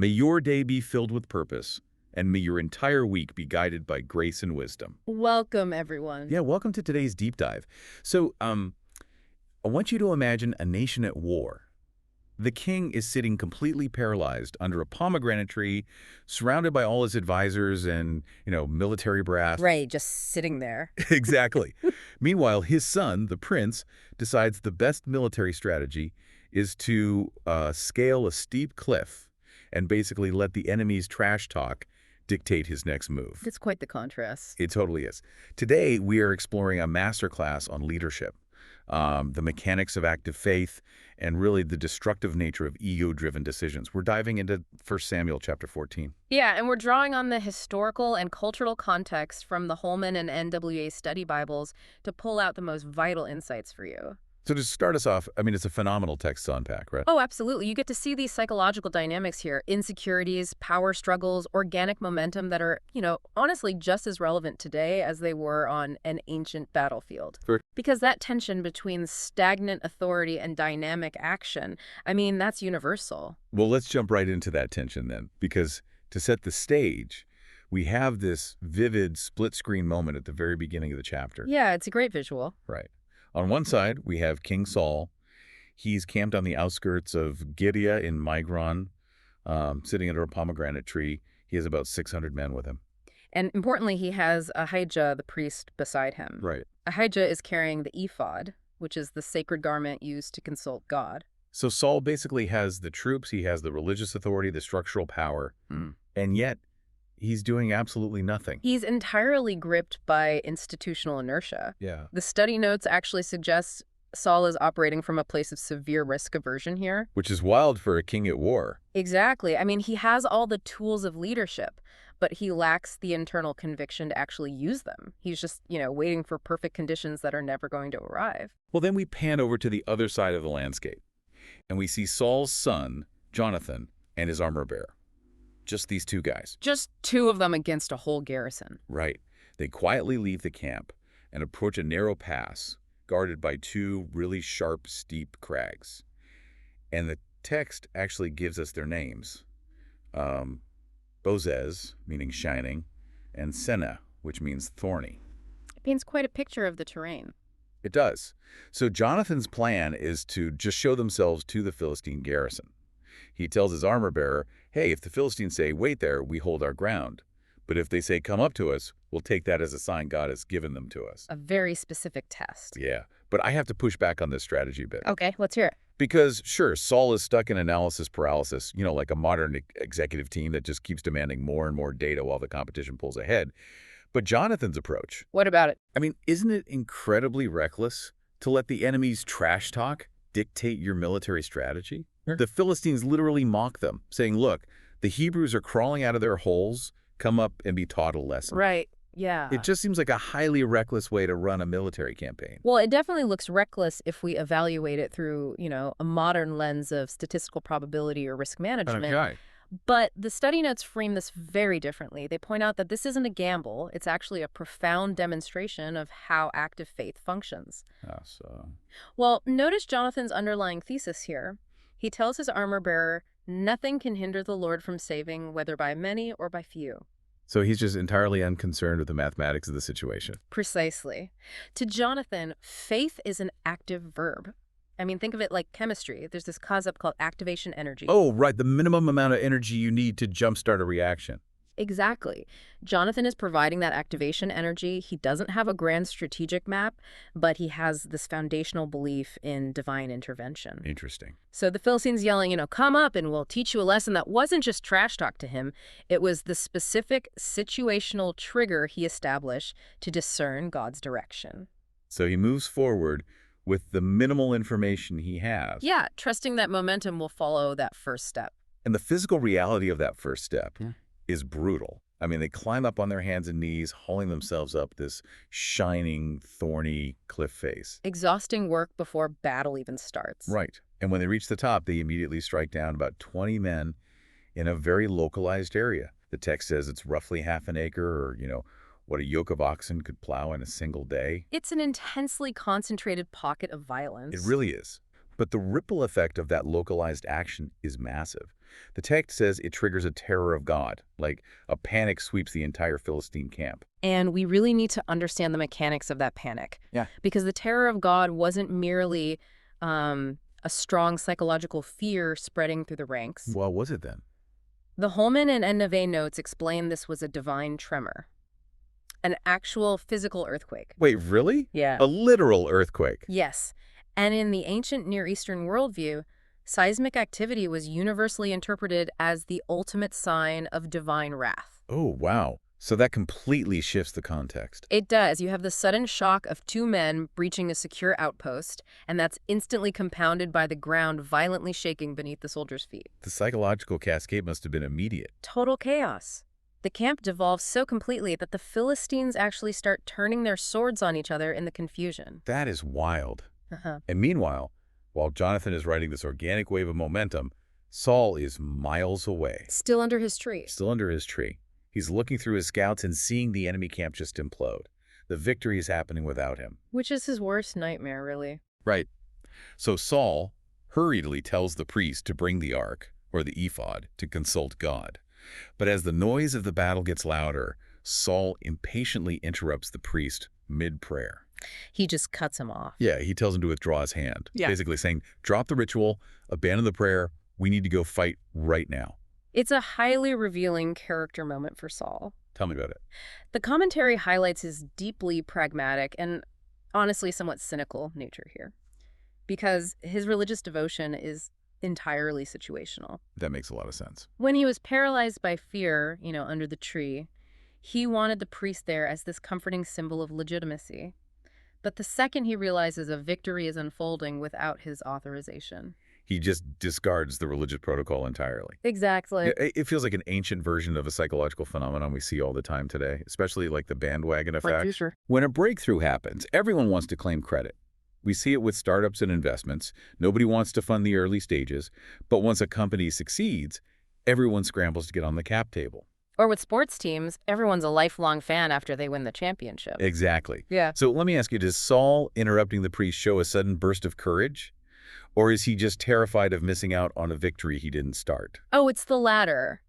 May your day be filled with purpose, and may your entire week be guided by grace and wisdom. Welcome, everyone. Yeah, welcome to today's deep dive. So, I want you to imagine a nation at war. The king is sitting completely paralyzed under a pomegranate tree, surrounded by all his advisors and, military brass. Right, just sitting there. Exactly. Meanwhile, his son, the prince, decides the best military strategy is to scale a steep cliff and basically let the enemy's trash talk dictate his next move. It's quite the contrast. It totally is. Today, we are exploring a masterclass on leadership, the mechanics of active faith, and really the destructive nature of ego-driven decisions. We're diving into 1 Samuel chapter 14. Yeah, and we're drawing on the historical and cultural context from the Holman and NWA study Bibles to pull out the most vital insights for you. So to start us off, it's a phenomenal text to unpack, right? Oh, absolutely. You get to see these psychological dynamics here, insecurities, power struggles, organic momentum that are, honestly just as relevant today as they were on an ancient battlefield. Sure. Because that tension between stagnant authority and dynamic action, that's universal. Well, let's jump right into that tension then, because to set the stage, we have this vivid split-screen moment at the very beginning of the chapter. Yeah, it's a great visual. Right. On one side, we have King Saul. He's camped on the outskirts of Gibeah in Migron, sitting under a pomegranate tree. He has about 600 men with him. And importantly, he has Ahijah, the priest, beside him. Right. Ahijah is carrying the ephod, which is the sacred garment used to consult God. So Saul basically has the troops, he has the religious authority, the structural power, and yet he's doing absolutely nothing. He's entirely gripped by institutional inertia. Yeah. The study notes actually suggest Saul is operating from a place of severe risk aversion here. Which is wild for a king at war. Exactly. He has all the tools of leadership, but he lacks the internal conviction to actually use them. He's just, waiting for perfect conditions that are never going to arrive. Well, then we pan over to the other side of the landscape, and we see Saul's son, Jonathan, and his armor bearer. Just these two guys. Just two of them against a whole garrison. Right. They quietly leave the camp and approach a narrow pass guarded by two really sharp, steep crags. And the text actually gives us their names. Bozez, meaning shining, and Seneh, which means thorny. It paints quite a picture of the terrain. It does. So Jonathan's plan is to just show themselves to the Philistine garrison. He tells his armor bearer, hey, if the Philistines say, wait there, we hold our ground. But if they say, come up to us, we'll take that as a sign God has given them to us. A very specific test. Yeah, but I have to push back on this strategy a bit. Okay, let's hear it. Because, sure, Saul is stuck in analysis paralysis, like a modern executive team that just keeps demanding more and more data while the competition pulls ahead. But Jonathan's approach... What about it? Isn't it incredibly reckless to let the enemy's trash talk dictate your military strategy? Sure. The Philistines literally mock them, saying, look, the Hebrews are crawling out of their holes, come up and be taught a lesson. Right, yeah. It just seems like a highly reckless way to run a military campaign. Well, it definitely looks reckless if we evaluate it through, a modern lens of statistical probability or risk management. Okay. But the study notes frame this very differently. They point out that this isn't a gamble. It's actually a profound demonstration of how active faith functions. Well, notice Jonathan's underlying thesis here. He tells his armor bearer, nothing can hinder the Lord from saving, whether by many or by few. So he's just entirely unconcerned with the mathematics of the situation. Precisely. To Jonathan, faith is an active verb. Think of it like chemistry. There's this concept called activation energy. Oh, right. The minimum amount of energy you need to jumpstart a reaction. Exactly. Jonathan is providing that activation energy. He doesn't have a grand strategic map, but he has this foundational belief in divine intervention. Interesting. So the Philistines yelling, come up and we'll teach you a lesson, that wasn't just trash talk to him. It was the specific situational trigger he established to discern God's direction. So he moves forward with the minimal information he has. Yeah, trusting that momentum will follow that first step. And the physical reality of that first step is brutal. They climb up on their hands and knees, hauling themselves up this shining, thorny cliff face. Exhausting work before battle even starts. Right. And when they reach the top, they immediately strike down about 20 men in a very localized area. The text says it's roughly half an acre or, what a yoke of oxen could plow in a single day. It's an intensely concentrated pocket of violence. It really is. But the ripple effect of that localized action is massive. The text says it triggers a terror of God, like a panic sweeps the entire Philistine camp. And we really need to understand the mechanics of that panic. Yeah. Because the terror of God wasn't merely a strong psychological fear spreading through the ranks. What was it then? The Holman and Nave notes explain this was a divine tremor, an actual physical earthquake. Wait, really? Yeah. A literal earthquake? Yes. And in the ancient Near Eastern worldview, seismic activity was universally interpreted as the ultimate sign of divine wrath. Oh, wow. So that completely shifts the context. It does. You have the sudden shock of two men breaching a secure outpost, and that's instantly compounded by the ground violently shaking beneath the soldiers' feet. The psychological cascade must have been immediate. Total chaos. The camp devolves so completely that the Philistines actually start turning their swords on each other in the confusion. That is wild. Uh-huh. And meanwhile, while Jonathan is riding this organic wave of momentum, Saul is miles away. Still under his tree. Still under his tree. He's looking through his scouts and seeing the enemy camp just implode. The victory is happening without him. Which is his worst nightmare, really. Right. So Saul hurriedly tells the priest to bring the ark, or the ephod, to consult God. But as the noise of the battle gets louder, Saul impatiently interrupts the priest mid-prayer. He just cuts him off. Yeah, he tells him to withdraw his hand, Yeah. basically saying, drop the ritual, abandon the prayer, we need to go fight right now. It's a highly revealing character moment for Saul. Tell me about it. The commentary highlights his deeply pragmatic and honestly somewhat cynical nature here, because his religious devotion is entirely situational. That makes a lot of sense. When he was paralyzed by fear, under the tree, he wanted the priest there as this comforting symbol of legitimacy. But the second he realizes a victory is unfolding without his authorization, He just discards the religious protocol entirely. Exactly. It feels like an ancient version of a psychological phenomenon we see all the time today, especially like the bandwagon effect. Sure. When a breakthrough happens, everyone wants to claim credit. We see it with startups and investments. Nobody wants to fund the early stages. But once a company succeeds, everyone scrambles to get on the cap table. Or with sports teams, everyone's a lifelong fan after they win the championship. Exactly. Yeah. So let me ask you, does Saul interrupting the priest show a sudden burst of courage? Or is he just terrified of missing out on a victory he didn't start? Oh, it's the latter.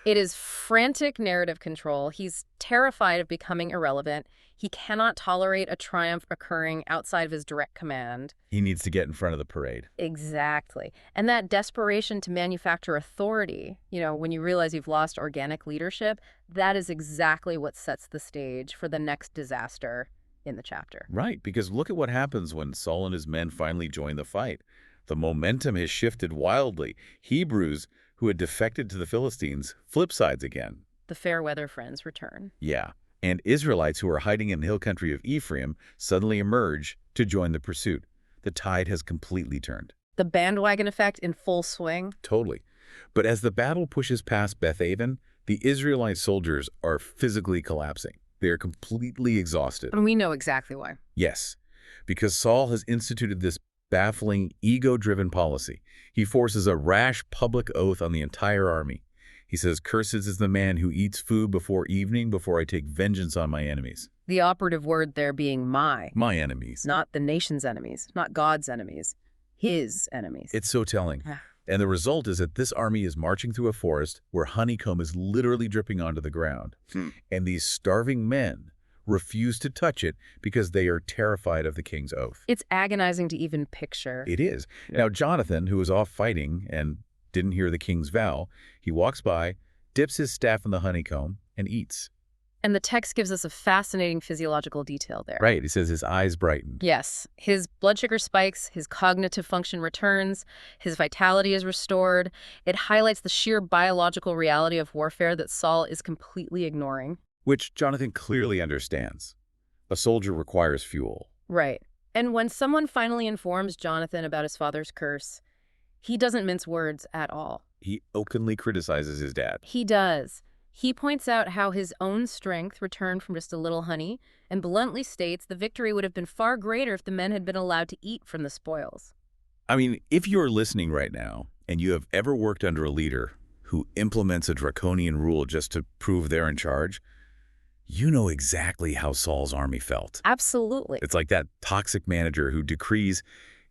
It is frantic narrative control. He's terrified of becoming irrelevant. He cannot tolerate a triumph occurring outside of his direct command. He needs to get in front of the parade. Exactly. And that desperation to manufacture authority, when you realize you've lost organic leadership, that is exactly what sets the stage for the next disaster in the chapter. Right, because look at what happens when Saul and his men finally join the fight. The momentum has shifted wildly. Hebrews, who had defected to the Philistines, flip sides again. The fair weather friends return. Yeah, and Israelites who are hiding in the hill country of Ephraim suddenly emerge to join the pursuit. The tide has completely turned. The bandwagon effect in full swing. Totally. But as the battle pushes past Bethaven, the Israelite soldiers are physically collapsing. They are completely exhausted. And we know exactly why. Yes, because Saul has instituted this baffling, ego-driven policy. He forces a rash public oath on the entire army. He says, "Cursed is the man who eats food before evening, before I take vengeance on my enemies." The operative word there being my. My enemies. Not the nation's enemies, not God's enemies, his enemies. It's so telling. Yeah. And the result is that this army is marching through a forest where honeycomb is literally dripping onto the ground. And these starving men refuse to touch it because they are terrified of the king's oath. It's agonizing to even picture. It is. Now, Jonathan, who was off fighting and didn't hear the king's vow, he walks by, dips his staff in the honeycomb, and eats. And the text gives us a fascinating physiological detail there. Right. It says his eyes brightened. Yes. His blood sugar spikes, his cognitive function returns, his vitality is restored. It highlights the sheer biological reality of warfare that Saul is completely ignoring. Which Jonathan clearly understands. A soldier requires fuel. Right. And when someone finally informs Jonathan about his father's curse, he doesn't mince words at all. He openly criticizes his dad. He does. He points out how his own strength returned from just a little honey and bluntly states the victory would have been far greater if the men had been allowed to eat from the spoils. I mean, if you're listening right now and you have ever worked under a leader who implements a draconian rule just to prove they're in charge, you know exactly how Saul's army felt. Absolutely. It's like that toxic manager who decrees,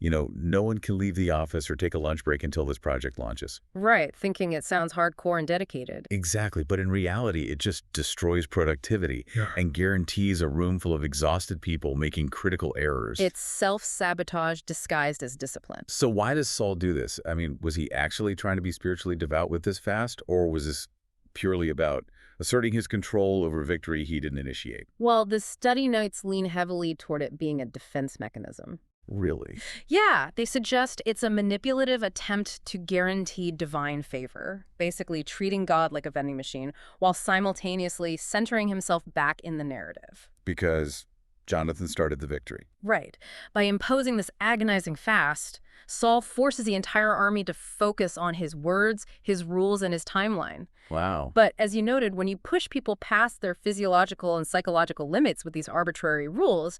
No one can leave the office or take a lunch break until this project launches. Right, thinking it sounds hardcore and dedicated. Exactly, but in reality, it just destroys productivity and guarantees a room full of exhausted people making critical errors. It's self-sabotage disguised as discipline. So why does Saul do this? I mean, was he actually trying to be spiritually devout with this fast, or was this purely about asserting his control over victory he didn't initiate? Well, the study notes lean heavily toward it being a defense mechanism. Really? Yeah, they suggest it's a manipulative attempt to guarantee divine favor, basically treating God like a vending machine while simultaneously centering himself back in the narrative. Because Jonathan started the victory. Right. By imposing this agonizing fast, Saul forces the entire army to focus on his words, his rules, and his timeline. Wow. But as you noted, when you push people past their physiological and psychological limits with these arbitrary rules,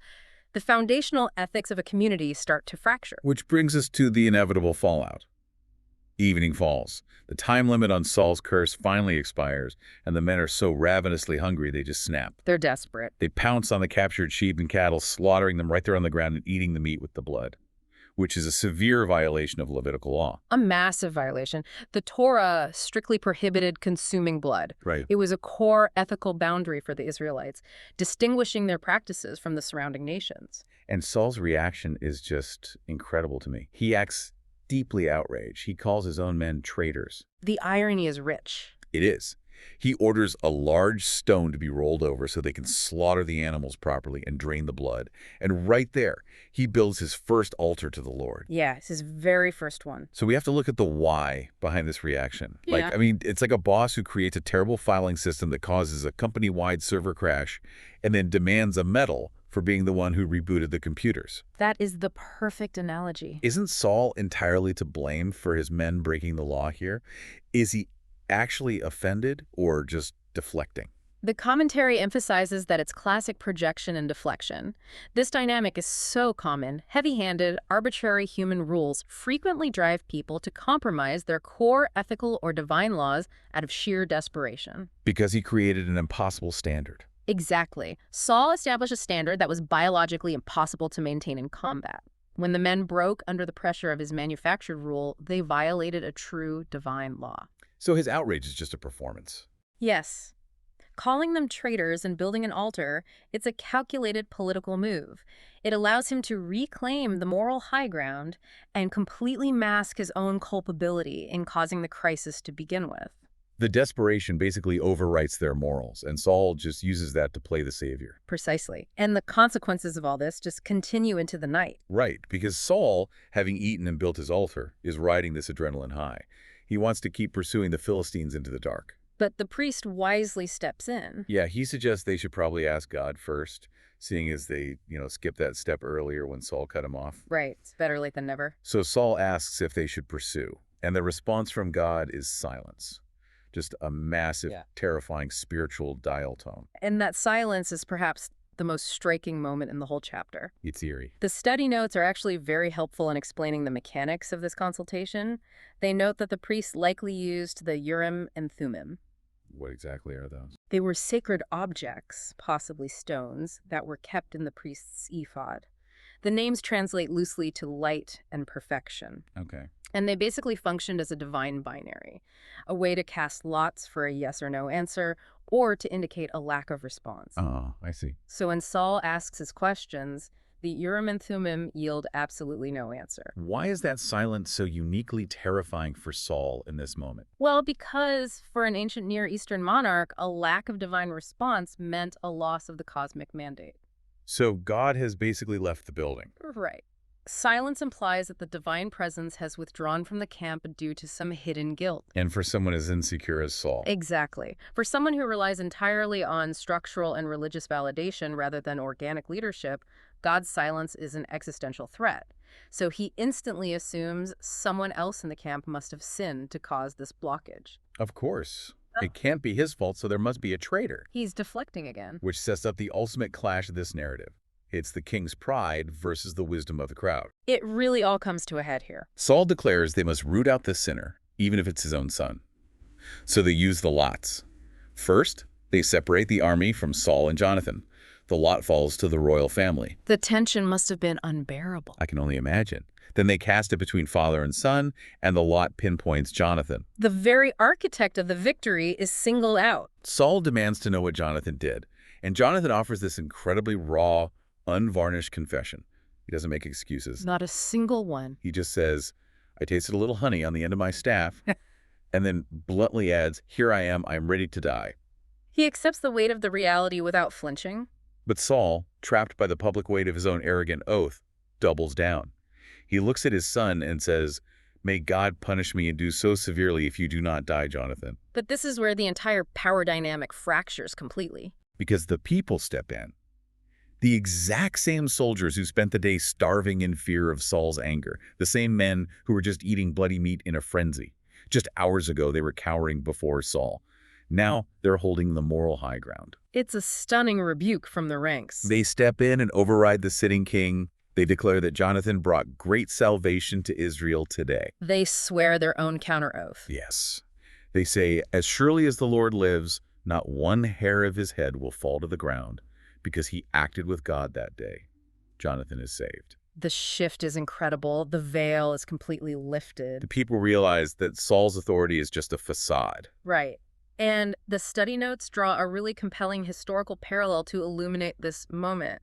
the foundational ethics of a community start to fracture. Which brings us to the inevitable fallout. Evening falls. The time limit on Saul's curse finally expires, and the men are so ravenously hungry they just snap. They're desperate. They pounce on the captured sheep and cattle, slaughtering them right there on the ground and eating the meat with the blood, which is a severe violation of Levitical law. A massive violation. The Torah strictly prohibited consuming blood. Right. It was a core ethical boundary for the Israelites, distinguishing their practices from the surrounding nations. And Saul's reaction is just incredible to me. He acts deeply outraged. He calls his own men traitors. The irony is rich. It is. He orders a large stone to be rolled over so they can slaughter the animals properly and drain the blood. And right there, he builds his first altar to the Lord. Yeah, it's his very first one. So we have to look at the why behind this reaction. Yeah. It's like a boss who creates a terrible filing system that causes a company-wide server crash and then demands a medal for being the one who rebooted the computers. That is the perfect analogy. Isn't Saul entirely to blame for his men breaking the law here? Is he actually offended or just deflecting? The commentary emphasizes that it's classic projection and deflection. This dynamic is so common. Heavy-handed, arbitrary human rules frequently drive people to compromise their core ethical or divine laws out of sheer desperation. Because he created an impossible standard. Exactly. Saul established a standard that was biologically impossible to maintain in combat. When the men broke under the pressure of his manufactured rule, they violated a true divine law. So his outrage is just a performance. Yes. Calling them traitors and building an altar, it's a calculated political move. It allows him to reclaim the moral high ground and completely mask his own culpability in causing the crisis to begin with. The desperation basically overwrites their morals, and Saul just uses that to play the savior. Precisely. And the consequences of all this just continue into the night. Right, because Saul, having eaten and built his altar, is riding this adrenaline high. He wants to keep pursuing the Philistines into the dark. But the priest wisely steps in. Yeah, he suggests they should probably ask God first, seeing as they, skipped that step earlier when Saul cut him off. Right. It's better late than never. So Saul asks if they should pursue, and the response from God is silence. Just a massive, terrifying spiritual dial tone. And that silence is perhaps the most striking moment in the whole chapter. It's eerie. The study notes are actually very helpful in explaining the mechanics of this consultation. They note that the priests likely used the Urim and Thummim. What exactly are those? They were sacred objects, possibly stones, that were kept in the priest's ephod. The names translate loosely to light and perfection. Okay. And they basically functioned as a divine binary, a way to cast lots for a yes or no answer, or to indicate a lack of response. Oh, I see. So when Saul asks his questions, the Urim and Thummim yield absolutely no answer. Why is that silence so uniquely terrifying for Saul in this moment? Well, because for an ancient Near Eastern monarch, a lack of divine response meant a loss of the cosmic mandate. So God has basically left the building. Right. Silence implies that the divine presence has withdrawn from the camp due to some hidden guilt. And for someone as insecure as Saul. Exactly. For someone who relies entirely on structural and religious validation rather than organic leadership, God's silence is an existential threat. So he instantly assumes someone else in the camp must have sinned to cause this blockage. Of course. It can't be his fault, so there must be a traitor. He's deflecting again. Which sets up the ultimate clash of this narrative. It's the king's pride versus the wisdom of the crowd. It really all comes to a head here. Saul declares they must root out the sinner, even if it's his own son. So they use the lots. First, they separate the army from Saul and Jonathan. The lot falls to the royal family. The tension must have been unbearable. I can only imagine. Then they cast it between father and son, and the lot pinpoints Jonathan. The very architect of the victory is singled out. Saul demands to know what Jonathan did, and Jonathan offers this incredibly raw, unvarnished confession. He doesn't make excuses. Not a single one. He just says, I tasted a little honey on the end of my staff, and then bluntly adds, here I am ready to die. He accepts the weight of the reality without flinching. But Saul, trapped by the public weight of his own arrogant oath, doubles down. He looks at his son and says, may God punish me and do so severely if you do not die, Jonathan. But this is where the entire power dynamic fractures completely. Because the people step in. The exact same soldiers who spent the day starving in fear of Saul's anger. The same men who were just eating bloody meat in a frenzy. Just hours ago, they were cowering before Saul. Now, they're holding the moral high ground. It's a stunning rebuke from the ranks. They step in and override the sitting king. They declare that Jonathan brought great salvation to Israel today. They swear their own counter-oath. Yes. They say, as surely as the Lord lives, not one hair of his head will fall to the ground, because he acted with God that day. Jonathan is saved. The shift is incredible. The veil is completely lifted. The people realize that Saul's authority is just a facade. Right. And the study notes draw a really compelling historical parallel to illuminate this moment.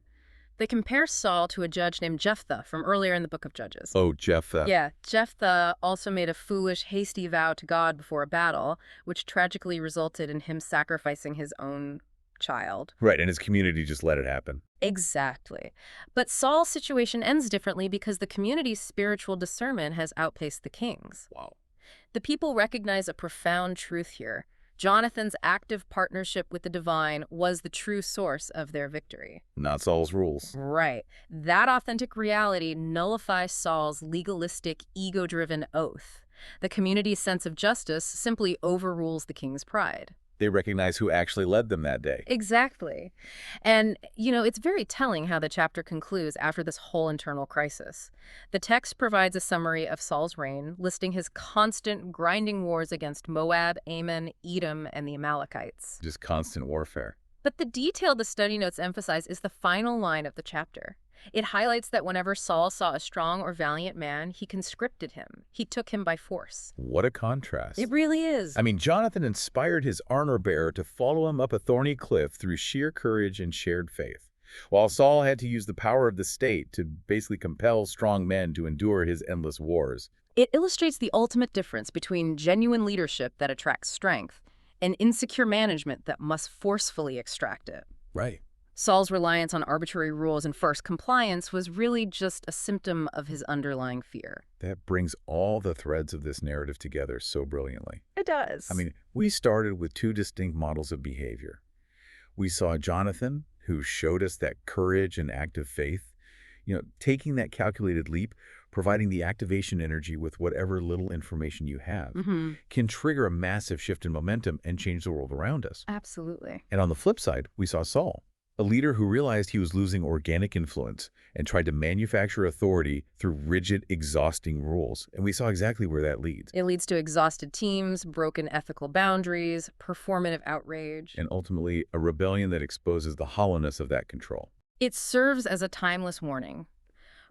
They compare Saul to a judge named Jephthah from earlier in the book of Judges. Oh, Jephthah. Yeah, Jephthah also made a foolish, hasty vow to God before a battle, which tragically resulted in him sacrificing his own child. Right, and his community just let it happen. Exactly. But Saul's situation ends differently because the community's spiritual discernment has outpaced the king's. Wow. The people recognize a profound truth here. Jonathan's active partnership with the divine was the true source of their victory. Not Saul's rules. Right. That authentic reality nullifies Saul's legalistic, ego-driven oath. The community's sense of justice simply overrules the king's pride. They recognize who actually led them that day. Exactly. And, it's very telling how the chapter concludes after this whole internal crisis. The text provides a summary of Saul's reign, listing his constant grinding wars against Moab, Ammon, Edom, and the Amalekites. Just constant warfare. But the detail the study notes emphasize is the final line of the chapter. It highlights that whenever Saul saw a strong or valiant man, he conscripted him. He took him by force. What a contrast. It really is. I mean, Jonathan inspired his armor-bearer to follow him up a thorny cliff through sheer courage and shared faith, while Saul had to use the power of the state to basically compel strong men to endure his endless wars. It illustrates the ultimate difference between genuine leadership that attracts strength and insecure management that must forcefully extract it. Right. Saul's reliance on arbitrary rules and forced compliance was really just a symptom of his underlying fear. That brings all the threads of this narrative together so brilliantly. It does. I mean, we started with two distinct models of behavior. We saw Jonathan, who showed us that courage and active faith, taking that calculated leap, providing the activation energy with whatever little information you have, can trigger a massive shift in momentum and change the world around us. Absolutely. And on the flip side, we saw Saul, a leader who realized he was losing organic influence and tried to manufacture authority through rigid, exhausting rules. And we saw exactly where that leads. It leads to exhausted teams, broken ethical boundaries, performative outrage. And ultimately, a rebellion that exposes the hollowness of that control. It serves as a timeless warning.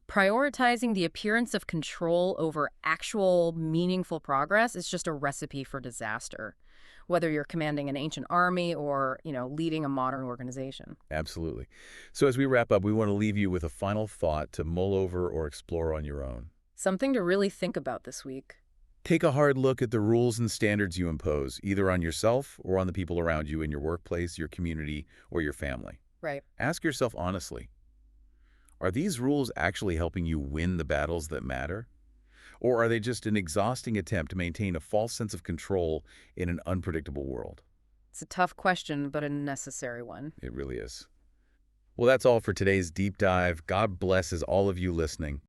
Prioritizing the appearance of control over actual, meaningful progress is just a recipe for disaster, whether you're commanding an ancient army or, leading a modern organization. Absolutely. So as we wrap up, we want to leave you with a final thought to mull over or explore on your own. Something to really think about this week. Take a hard look at the rules and standards you impose, either on yourself or on the people around you in your workplace, your community, or your family. Right. Ask yourself honestly, are these rules actually helping you win the battles that matter? Or are they just an exhausting attempt to maintain a false sense of control in an unpredictable world? It's a tough question, but a necessary one. It really is. Well, that's all for today's deep dive. God blesses all of you listening.